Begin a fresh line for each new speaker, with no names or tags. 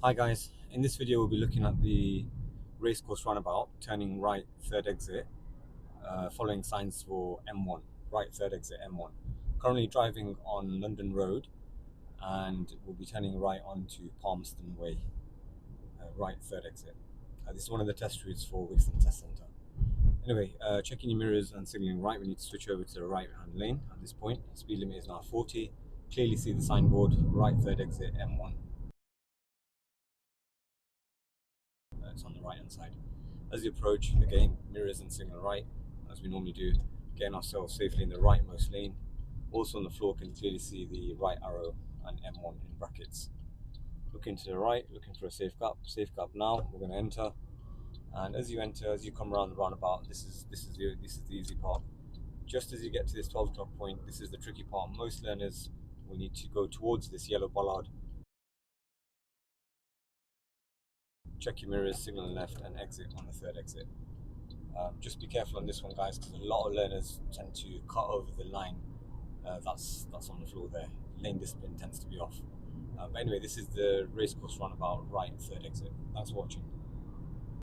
Hi guys, in this video we'll be looking at the Racecourse Roundabout, turning right third exit, following signs for M1, right third exit M1. Currently driving on London Road and we'll be turning right onto Palmerston Way, right third exit. This is one of the test routes for Wigston Test Centre. Anyway, checking your mirrors and signalling right, we need to switch over to the right hand lane at this point. Speed limit is now 40. Clearly see the signboard, right third exit M1. It's on the right hand side. As you approach, again, mirrors and signal right, as we normally do, getting ourselves safely in the rightmost lane. Also on the floor, can clearly see the right arrow and M1 in brackets. Looking to the right, looking for a safe gap. Safe gap now. We're going to enter, and as you enter, as you come around the roundabout, this is the easy part. Just as you get to this 12 o'clock point, this is the tricky part. Most learners will need to go towards this yellow bollard, check your mirrors, signal left, and exit on the third exit. Just be careful on this one, guys, because a lot of learners tend to cut over the line that's on the floor there. Lane discipline tends to be off. But anyway, this is the Racecourse Roundabout, right third exit. Thanks for watching.